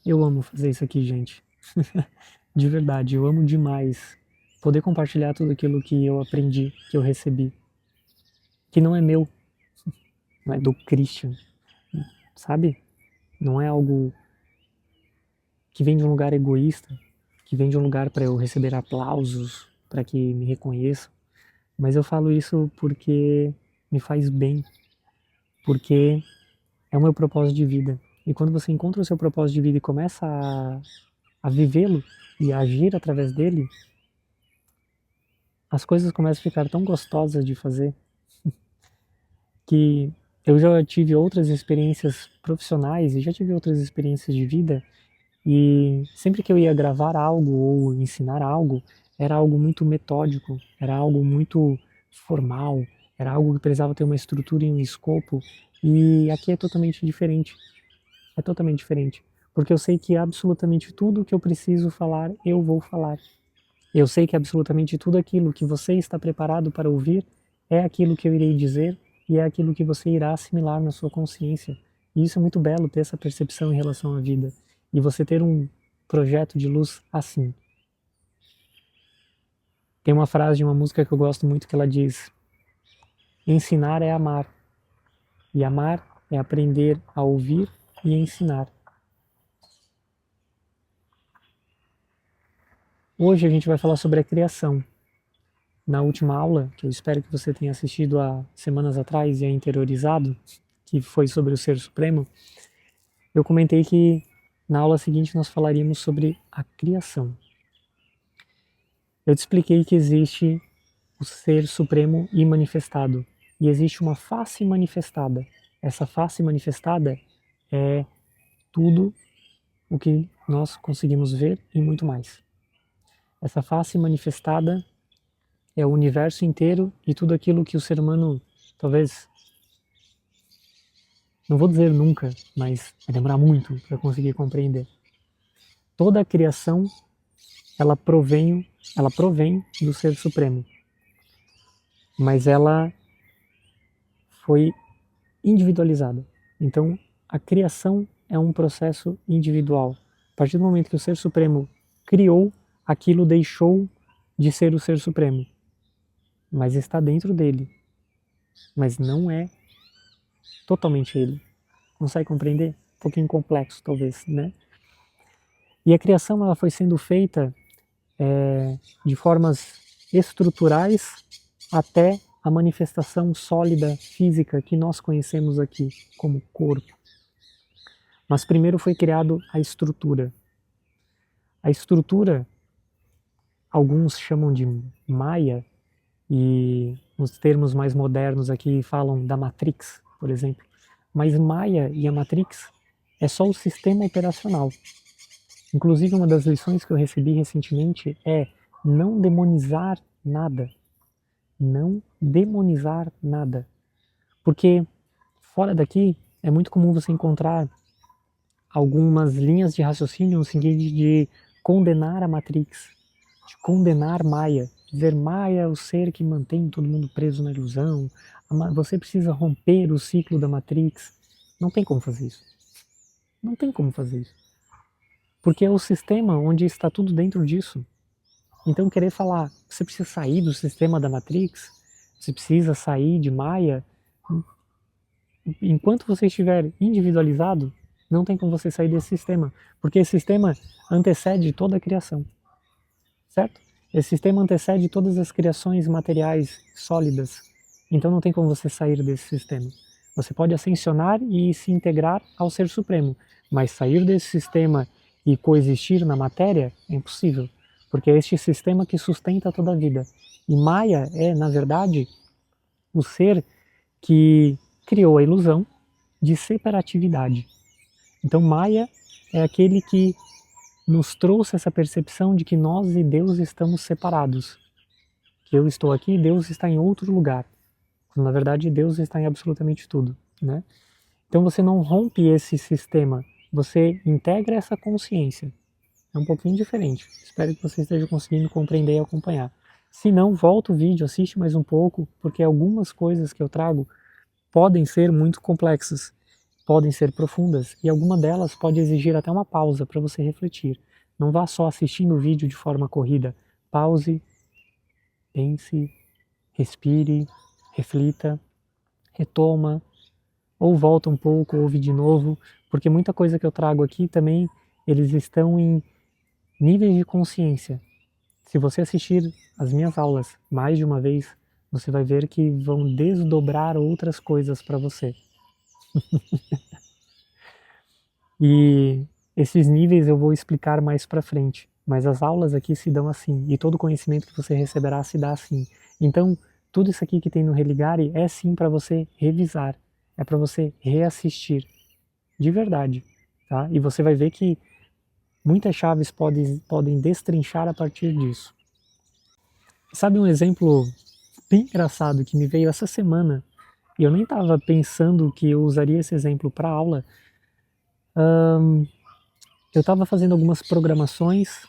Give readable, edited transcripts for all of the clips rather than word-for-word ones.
Eu amo fazer isso aqui, gente. De verdade, eu amo demais poder compartilhar tudo aquilo que eu aprendi, que eu recebi, que não é meu, não é do Christian, sabe? Não é algo que vem de um lugar egoísta, que vem de um lugar para eu receber aplausos, para que me reconheçam, mas eu falo isso porque me faz bem, porque é o meu propósito de vida. E quando você encontra o seu propósito de vida e começa a vivê-lo e a agir através dele, as coisas começam a ficar tão gostosas de fazer que eu já tive outras experiências profissionais e já tive outras experiências de vida e sempre que eu ia gravar algo ou ensinar algo, era algo muito metódico, era algo muito formal, era algo que precisava ter uma estrutura e um escopo, e aqui é totalmente diferente. É totalmente diferente, porque eu sei que absolutamente tudo que eu preciso falar, eu vou falar. Eu sei que absolutamente tudo aquilo que você está preparado para ouvir é aquilo que eu irei dizer e é aquilo que você irá assimilar na sua consciência. E isso é muito belo, ter essa percepção em relação à vida. E você ter um projeto de luz assim. Tem uma frase de uma música que eu gosto muito que ela diz: ensinar é amar, e amar é aprender a ouvir e ensinar. Hoje a gente vai falar sobre a criação. Na última aula, que eu espero que você tenha assistido há semanas atrás e a interiorizado, que foi sobre o Ser Supremo, eu comentei que na aula seguinte nós falaríamos sobre a criação. Eu te expliquei que existe o Ser Supremo imanifestado e existe uma face manifestada. Essa face manifestada é tudo o que nós conseguimos ver e muito mais. Essa face manifestada é o universo inteiro e tudo aquilo que o ser humano, talvez, não vou dizer nunca, mas vai demorar muito para conseguir compreender. Toda a criação, ela provém do Ser Supremo, mas ela foi individualizada. Então, a criação é um processo individual. A partir do momento que o Ser Supremo criou, aquilo deixou de ser o Ser Supremo, mas está dentro dele, mas não é totalmente ele. Consegue compreender? Um pouquinho complexo, talvez, né? E a criação ela foi sendo feita de formas estruturais até a manifestação sólida física que nós conhecemos aqui como corpo. Mas primeiro foi criado a estrutura. A estrutura, alguns chamam de Maia, e nos termos mais modernos aqui falam da Matrix, por exemplo. Mas Maia e a Matrix é só o sistema operacional. Inclusive, uma das lições que eu recebi recentemente é não demonizar nada. Não demonizar nada. Porque fora daqui é muito comum você encontrar algumas linhas de raciocínio no sentido de condenar a Matrix, de condenar Maia, dizer Maia é o ser que mantém todo mundo preso na ilusão, você precisa romper o ciclo da Matrix. Não tem como fazer isso. Não tem como fazer isso. Porque é o sistema onde está tudo dentro disso. Então querer falar, você precisa sair do sistema da Matrix, você precisa sair de Maia, enquanto você estiver individualizado, não tem como você sair desse sistema, porque esse sistema antecede toda a criação, certo? Esse sistema antecede todas as criações materiais sólidas, então não tem como você sair desse sistema. Você pode ascensionar e se integrar ao Ser Supremo, mas sair desse sistema e coexistir na matéria é impossível, porque é este sistema que sustenta toda a vida. E Maia é, na verdade, o ser que criou a ilusão de separatividade. Então Maia é aquele que nos trouxe essa percepção de que nós e Deus estamos separados. Que eu estou aqui e Deus está em outro lugar. Quando, na verdade, Deus está em absolutamente tudo, né? Então você não rompe esse sistema, você integra essa consciência. É um pouquinho diferente. Espero que você esteja conseguindo compreender e acompanhar. Se não, volta o vídeo, assiste mais um pouco, porque algumas coisas que eu trago podem ser muito complexas. podem ser profundas e alguma delas pode exigir até uma pausa para você refletir. Não vá só assistindo o vídeo de forma corrida. Pause, pense, respire, reflita, retoma, ou volta um pouco, ouve de novo, porque muita coisa que eu trago aqui também, eles estão em níveis de consciência. Se você assistir as minhas aulas mais de uma vez, você vai ver que vão desdobrar outras coisas para você. E esses níveis eu vou explicar mais para frente, mas as aulas aqui se dão assim, e todo o conhecimento que você receberá se dá assim. Então, tudo isso aqui que tem no Religare é sim para você revisar, é para você reassistir, de verdade, tá? E você vai ver que muitas chaves podem destrinchar a partir disso. Sabe um exemplo bem engraçado que me veio essa semana, e eu nem estava pensando que eu usaria esse exemplo para aula. Eu estava fazendo algumas programações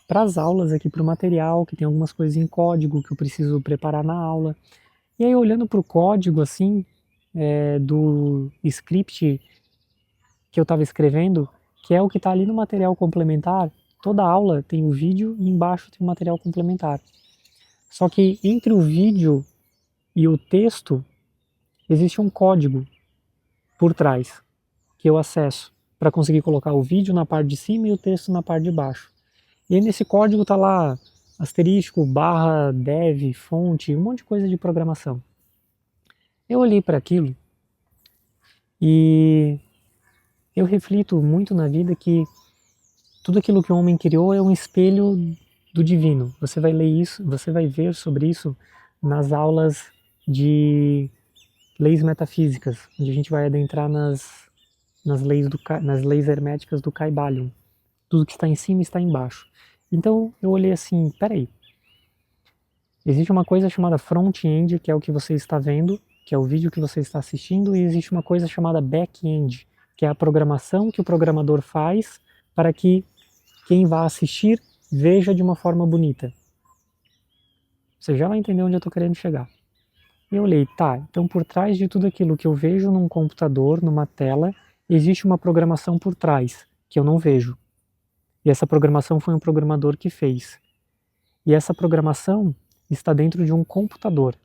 para as aulas aqui, para o material, que tem algumas coisas em código que eu preciso preparar na aula. E aí, olhando para o código, assim, do script que eu estava escrevendo, que é o que está ali no material complementar, toda aula tem o vídeo e embaixo tem o material complementar. Só que entre o vídeo e o texto, existe um código por trás, que eu acesso, para conseguir colocar o vídeo na parte de cima e o texto na parte de baixo. E aí nesse código tá lá asterisco, barra, dev, fonte, um monte de coisa de programação. Eu olhei para aquilo e eu reflito muito na vida que tudo aquilo que o homem criou é um espelho do divino. Você vai ler isso, você vai ver sobre isso nas aulas de leis metafísicas, onde a gente vai adentrar nas leis herméticas do Kybalion. Tudo que está em cima está embaixo. Então eu olhei assim, peraí, existe uma coisa chamada front-end, que é o que você está vendo, que é o vídeo que você está assistindo, e existe uma coisa chamada back-end, que é a programação que o programador faz para que quem vá assistir veja de uma forma bonita. Você já vai entender onde eu estou querendo chegar. Eu olhei, tá, então por trás de tudo aquilo que eu vejo num computador, numa tela, existe uma programação por trás, que eu não vejo. E essa programação foi um programador que fez. E essa programação está dentro de um computador.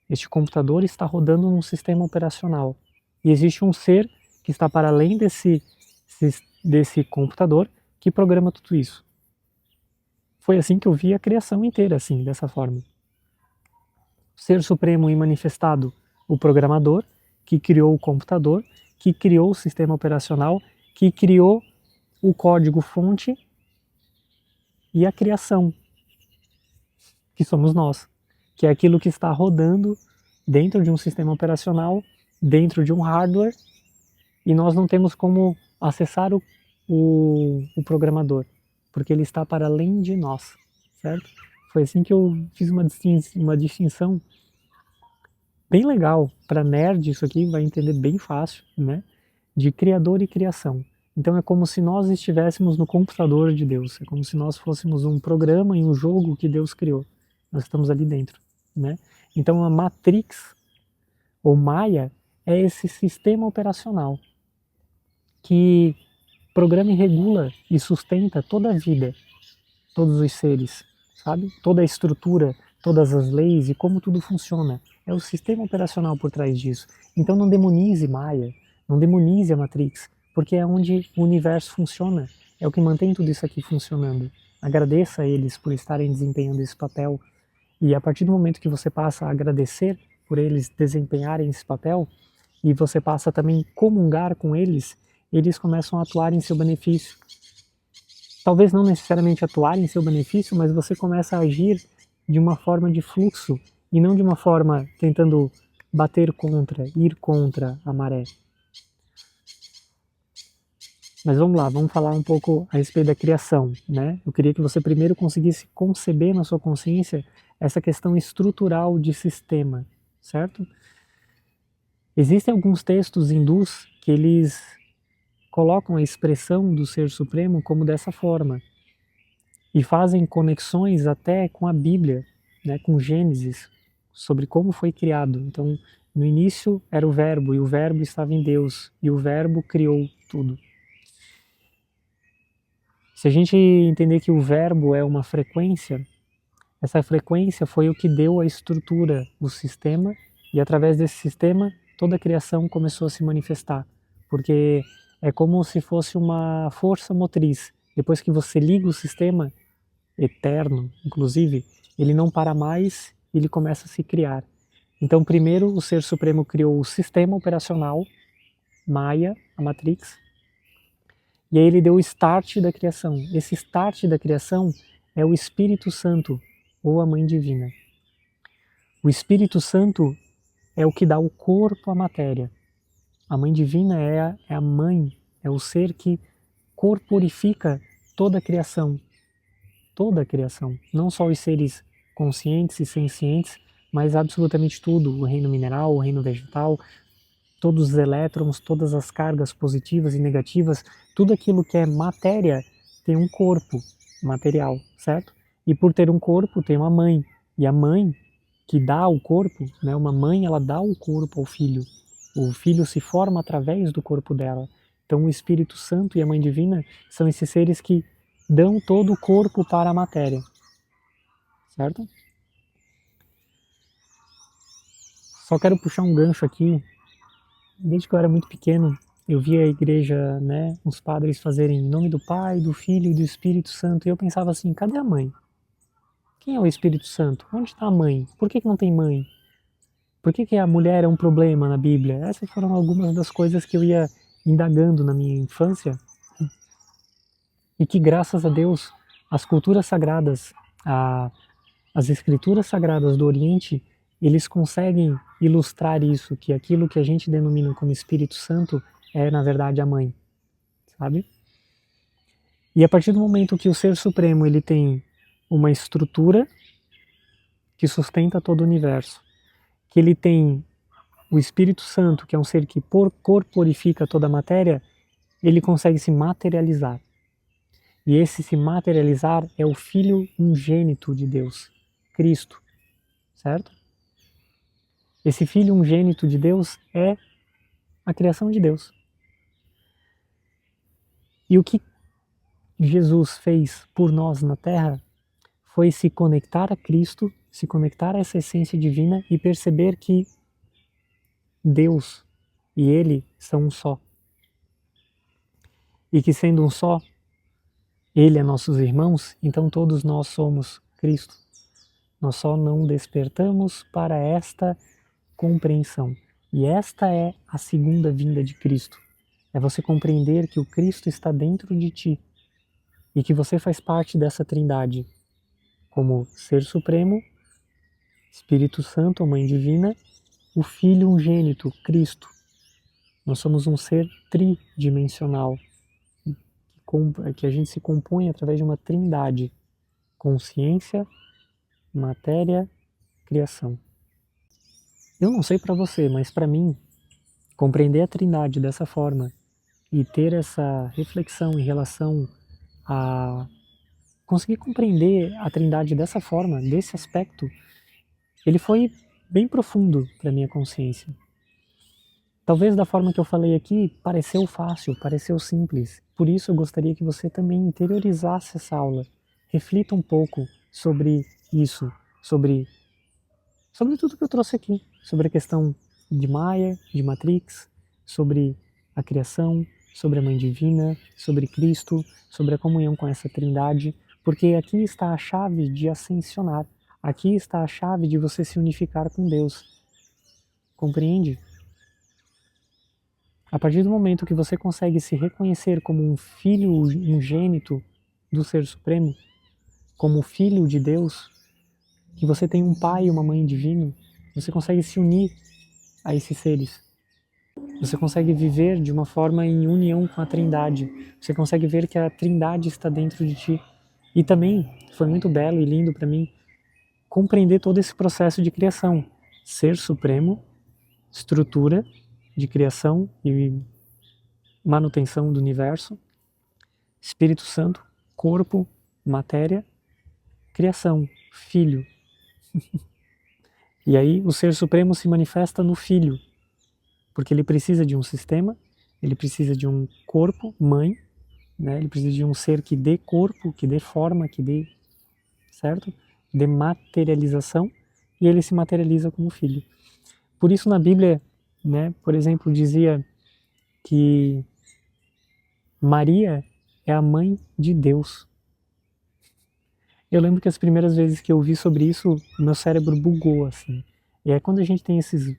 Este computador está rodando num sistema operacional. E existe um ser que está para além desse computador que programa tudo isso. Foi assim que eu vi a criação inteira, assim, dessa forma. O Ser Supremo e manifestado, o programador, que criou o computador, que criou o sistema operacional, que criou o código-fonte e a criação, que somos nós, que é aquilo que está rodando dentro de um sistema operacional, dentro de um hardware, e nós não temos como acessar o programador, porque ele está para além de nós, certo? Foi assim que eu fiz uma distinção bem legal. Para nerd isso aqui vai entender bem fácil, né? De criador e criação. Então é como se nós estivéssemos no computador de Deus, é como se nós fôssemos um programa em um jogo que Deus criou. Nós estamos ali dentro, né? Então a Matrix, ou Maia, é esse sistema operacional que programa e regula e sustenta toda a vida, todos os seres, sabe? Toda a estrutura, todas as leis e como tudo funciona. É o sistema operacional por trás disso. Então não demonize Maia, não demonize a Matrix, porque é onde o universo funciona, é o que mantém tudo isso aqui funcionando. Agradeça a eles por estarem desempenhando esse papel, e a partir do momento que você passa a agradecer por eles desempenharem esse papel, e você passa também a comungar com eles, eles começam a atuar em seu benefício. Talvez não necessariamente atuar em seu benefício, mas você começa a agir de uma forma de fluxo e não de uma forma tentando bater contra, ir contra a maré. Mas vamos lá, vamos falar um pouco a respeito da criação, né? Eu queria que você primeiro conseguisse conceber na sua consciência essa questão estrutural de sistema, certo? Existem alguns textos hindus que eles colocam a expressão do Ser Supremo como dessa forma e fazem conexões até com a Bíblia, né, com Gênesis, sobre como foi criado. Então, No início era o Verbo, e o Verbo estava em Deus, e o Verbo criou tudo. Se a gente entender que o Verbo é uma frequência, essa frequência foi o que deu a estrutura, o sistema, e através desse sistema toda a criação começou a se manifestar, porque é como se fosse uma força motriz. Depois que você liga o sistema, eterno, inclusive, ele não para mais, ele começa a se criar. Então, primeiro, o Ser Supremo criou o sistema operacional, Maya, a Matrix, e aí ele deu o start da criação. Esse start da criação é o Espírito Santo, ou a Mãe Divina. O Espírito Santo é o que dá o corpo à matéria. A Mãe Divina é a mãe, é o ser que corporifica toda a criação. Toda a criação. Não só os seres conscientes e sencientes, mas absolutamente tudo. O reino mineral, o reino vegetal, todos os elétrons, todas as cargas positivas e negativas, tudo aquilo que é matéria tem um corpo material, certo? E por ter um corpo, tem uma mãe. E a mãe que dá o corpo, né, uma mãe, ela dá o corpo ao filho. O filho se forma através do corpo dela. Então o Espírito Santo e a Mãe Divina são esses seres que dão todo o corpo para a matéria, certo? Só quero puxar um gancho aqui. Desde que eu era muito pequeno, eu via a igreja, né, os padres fazerem em nome do Pai, do Filho e do Espírito Santo, e eu pensava assim, cadê a mãe? Quem é o Espírito Santo? Onde está a mãe? Por que não tem mãe? Por que a mulher é um problema na Bíblia? Essas foram algumas das coisas que eu ia indagando na minha infância, e que, graças a Deus, as culturas sagradas, as escrituras sagradas do Oriente, eles conseguem ilustrar isso, que aquilo que a gente denomina como Espírito Santo é, na verdade, a mãe, sabe? E a partir do momento que o Ser Supremo ele tem uma estrutura que sustenta todo o universo, que ele tem o Espírito Santo, que é um ser que corporifica toda a matéria, ele consegue se materializar. E esse se materializar é o Filho unigênito de Deus, Cristo, certo? Esse Filho unigênito de Deus é a criação de Deus. E o que Jesus fez por nós na Terra foi se conectar a Cristo, se conectar a essa essência divina e perceber que Deus e Ele são um só. E que sendo um só, Ele é nossos irmãos, então todos nós somos Cristo. Nós só não despertamos para esta compreensão. E esta é a segunda vinda de Cristo. É você compreender que o Cristo está dentro de ti e que você faz parte dessa trindade, como Ser Supremo, Espírito Santo, a Mãe Divina, o Filho Unigênito, Cristo. Nós somos um ser tridimensional, que a gente se compõe através de uma trindade: consciência, matéria, criação. Eu não sei para você, mas para mim, compreender a trindade dessa forma e ter essa reflexão em relação a conseguir compreender a trindade dessa forma, desse aspecto, ele foi bem profundo para minha consciência. Talvez da forma que eu falei aqui, pareceu fácil, pareceu simples. Por isso eu gostaria que você também interiorizasse essa aula. Reflita um pouco sobre isso, sobre tudo que eu trouxe aqui, sobre a questão de Maia, de Matrix, sobre a criação, sobre a Mãe Divina, sobre Cristo, sobre a comunhão com essa trindade, porque aqui está a chave de ascensionar, aqui está a chave de você se unificar com Deus. Compreende? A partir do momento que você consegue se reconhecer como um filho unigênito do Ser Supremo, como filho de Deus, que você tem um pai e uma mãe divino, você consegue se unir a esses seres. Você consegue viver de uma forma em união com a Trindade. Você consegue ver que a Trindade está dentro de ti. E também foi muito belo e lindo para mim compreender todo esse processo de criação. Ser Supremo, estrutura de criação e manutenção do universo, Espírito Santo, corpo, matéria, criação, filho. E aí o Ser Supremo se manifesta no Filho, porque ele precisa de um sistema, ele precisa de um corpo, mãe, né? Ele precisa de um ser que dê corpo, que dê forma, que dê, certo? Dê materialização, e ele se materializa como Filho. Por isso na Bíblia, né, por exemplo, dizia que Maria é a mãe de Deus. Eu lembro que as primeiras vezes que eu vi sobre isso, meu cérebro bugou, assim. E aí quando a gente tem esses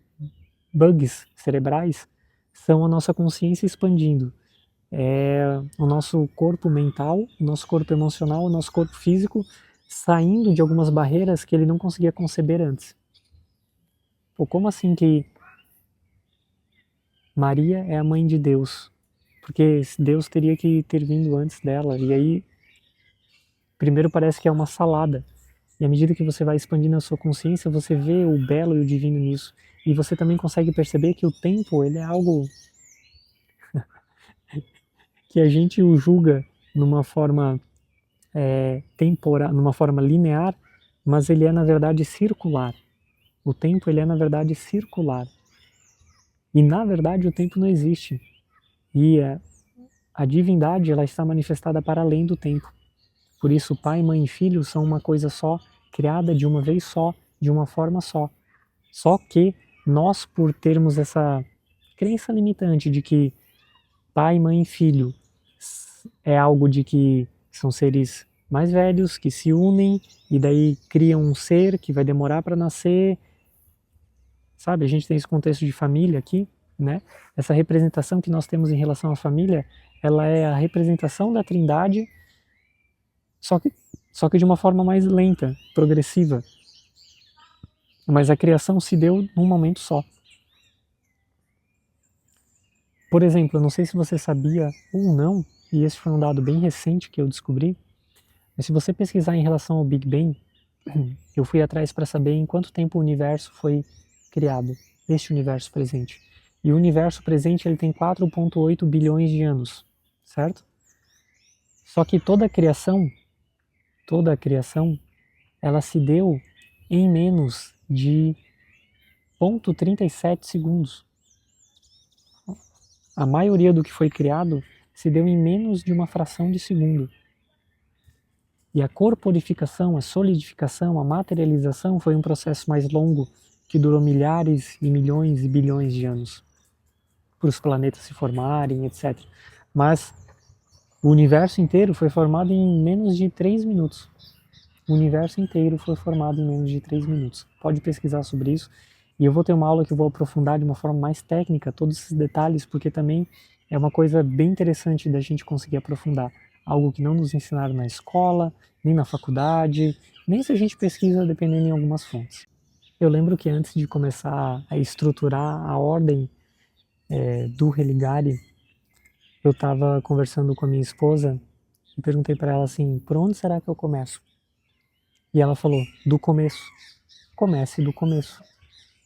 bugs cerebrais, são a nossa consciência expandindo. É o nosso corpo mental, o nosso corpo emocional, o nosso corpo físico saindo de algumas barreiras que ele não conseguia conceber antes. Pô, como assim que Maria é a mãe de Deus? Porque Deus teria que ter vindo antes dela. E aí, primeiro parece que é uma salada. E à medida que você vai expandindo a sua consciência, você vê o belo e o divino nisso. E você também consegue perceber que o tempo, ele é algo que a gente o julga numa forma temporal, numa forma linear, mas ele é na verdade circular. O tempo, ele é na verdade circular. E na verdade o tempo não existe. E a divindade, ela está manifestada para além do tempo. Por isso, pai, mãe e filho são uma coisa só, criada de uma vez só, de uma forma só. Só que nós, por termos essa crença limitante de que pai, mãe e filho é algo de que são seres mais velhos, que se unem e daí criam um ser que vai demorar para nascer, sabe? A gente tem esse contexto de família aqui, né? Essa representação que nós temos em relação à família, ela é a representação da Trindade, só que de uma forma mais lenta, progressiva. Mas a criação se deu num momento só. Por exemplo, eu não sei se você sabia ou não, e esse foi um dado bem recente que eu descobri, mas se você pesquisar em relação ao Big Bang, eu fui atrás para saber em quanto tempo o universo foi criado, este universo presente. E o universo presente ele tem 4,8 bilhões de anos, certo? Só que toda a criação, ela se deu em menos de 0,37 segundos. A maioria do que foi criado se deu em menos de uma fração de segundo. E a corporificação, a solidificação, a materialização foi um processo mais longo que durou milhares e milhões e bilhões de anos para os planetas se formarem, etc. Mas o universo inteiro foi formado em menos de 3 minutos. O universo inteiro foi formado em menos de 3 minutos. Pode pesquisar sobre isso. E eu vou ter uma aula que eu vou aprofundar de uma forma mais técnica todos esses detalhes, porque também é uma coisa bem interessante da gente conseguir aprofundar. Algo que não nos ensinaram na escola, nem na faculdade, nem se a gente pesquisa dependendo em algumas fontes. Eu lembro que antes de começar a estruturar a ordem do Religare, eu estava conversando com a minha esposa e perguntei para ela assim, por onde será que eu começo? E ela falou, do começo. Comece do começo.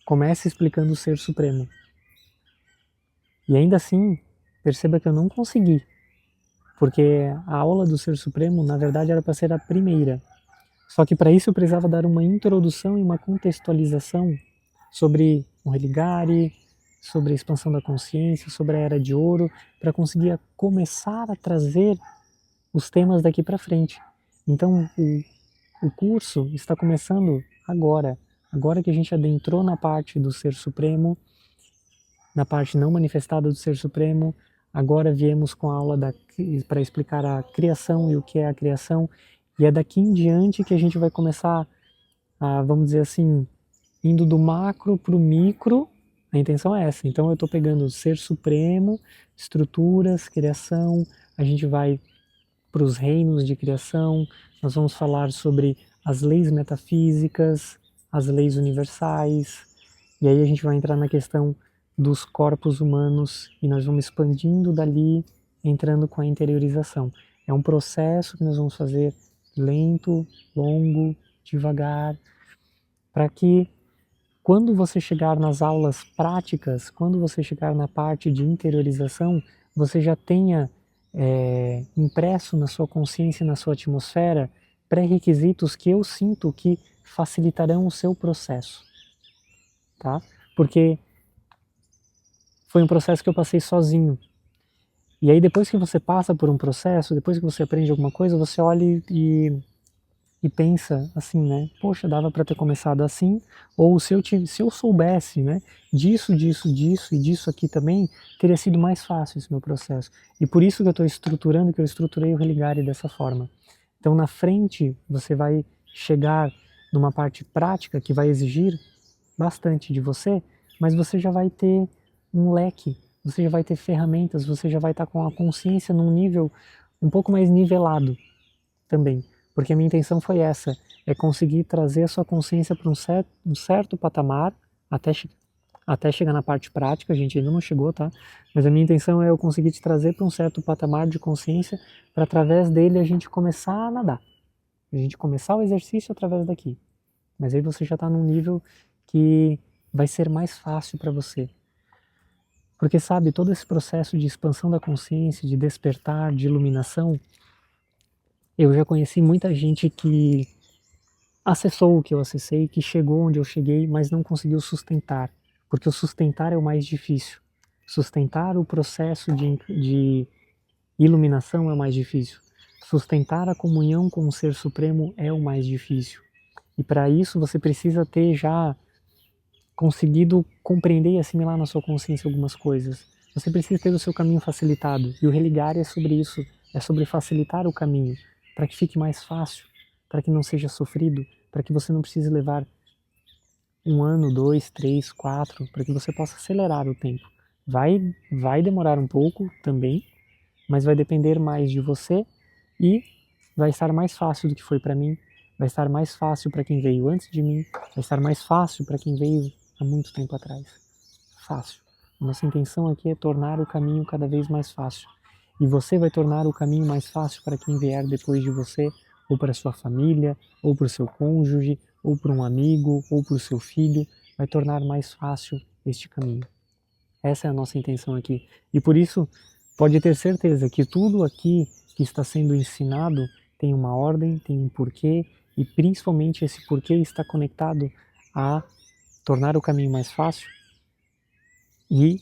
Comece explicando o Ser Supremo. E ainda assim, perceba que eu não consegui, porque a aula do Ser Supremo, na verdade, era para ser a primeira. Só que para isso eu precisava dar uma introdução e uma contextualização sobre o Religare, sobre a expansão da consciência, sobre a Era de Ouro, para conseguir começar a trazer os temas daqui para frente. Então, o curso está começando agora. Agora que a gente adentrou na parte do Ser Supremo, na parte não manifestada do Ser Supremo, agora viemos com a aula para explicar a criação e o que é a criação, e é daqui em diante que a gente vai começar a, vamos dizer assim, indo do macro para o micro, a intenção é essa. Então eu estou pegando o Ser Supremo, estruturas, criação, a gente vai para os reinos de criação, nós vamos falar sobre as leis metafísicas, as leis universais, e aí a gente vai entrar na questão dos corpos humanos e nós vamos expandindo dali, entrando com a interiorização. É um processo que nós vamos fazer lento, longo, devagar, para que quando você chegar nas aulas práticas, quando você chegar na parte de interiorização, você já tenha impresso na sua consciência e na sua atmosfera pré-requisitos que eu sinto que facilitarão o seu processo. tá? Porque foi um processo que eu passei sozinho. E aí depois que você passa por um processo, depois que você aprende alguma coisa, você olha e pensa assim, né? Poxa, dava para ter começado assim, ou se eu soubesse, né, disso e disso aqui também, teria sido mais fácil esse meu processo. E por isso que eu estou estruturando, que eu estruturei o Religare dessa forma. Então na frente você vai chegar numa parte prática que vai exigir bastante de você, mas você já vai ter um leque, você já vai ter ferramentas, você já vai estar com a consciência num nível um pouco mais nivelado também. Porque a minha intenção foi essa, é conseguir trazer a sua consciência para um certo patamar, até, até chegar na parte prática, a gente ainda não chegou, tá? Mas a minha intenção é eu conseguir te trazer para um certo patamar de consciência, para através dele a gente começar a nadar. A gente começar o exercício através daqui. Mas aí você já está num nível que vai ser mais fácil para você. Porque sabe, todo esse processo de expansão da consciência, de despertar, de iluminação, eu já conheci muita gente que acessou o que eu acessei, que chegou onde eu cheguei, mas não conseguiu sustentar, porque o sustentar é o mais difícil. Sustentar o processo de iluminação é o mais difícil. Sustentar a comunhão com o Ser Supremo é o mais difícil. E para isso você precisa ter já conseguido compreender e assimilar na sua consciência algumas coisas. Você precisa ter o seu caminho facilitado. E o religar é sobre isso, é sobre facilitar o caminho, para que fique mais fácil, para que não seja sofrido, para que você não precise levar 1 ano, 2, 3, 4, para que você possa acelerar o tempo. Vai demorar um pouco também, mas vai depender mais de você e vai estar mais fácil do que foi para mim, vai estar mais fácil para quem veio antes de mim, vai estar mais fácil para quem veio há muito tempo atrás. Fácil. Nossa intenção aqui é tornar o caminho cada vez mais fácil. E você vai tornar o caminho mais fácil para quem vier depois de você, ou para sua família, ou para o seu cônjuge, ou para um amigo, ou para o seu filho. Vai tornar mais fácil este caminho. Essa é a nossa intenção aqui. E por isso, pode ter certeza que tudo aqui que está sendo ensinado tem uma ordem, tem um porquê, e principalmente esse porquê está conectado a tornar o caminho mais fácil. E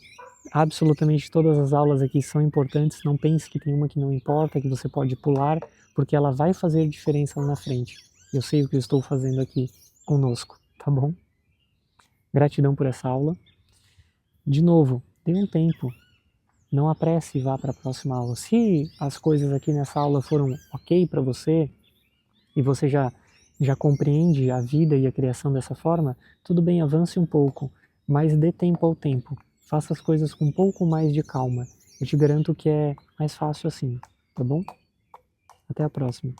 absolutamente todas as aulas aqui são importantes, não pense que tem uma que não importa, que você pode pular, porque ela vai fazer diferença lá na frente. Eu sei o que eu estou fazendo aqui conosco, tá bom? Gratidão por essa aula. De novo, dê um tempo, não apresse e vá para a próxima aula. Se as coisas aqui nessa aula foram ok para você e você já compreende a vida e a criação dessa forma, tudo bem, avance um pouco, mas dê tempo ao tempo. Faça as coisas com um pouco mais de calma. Eu te garanto que é mais fácil assim, tá bom? Até a próxima.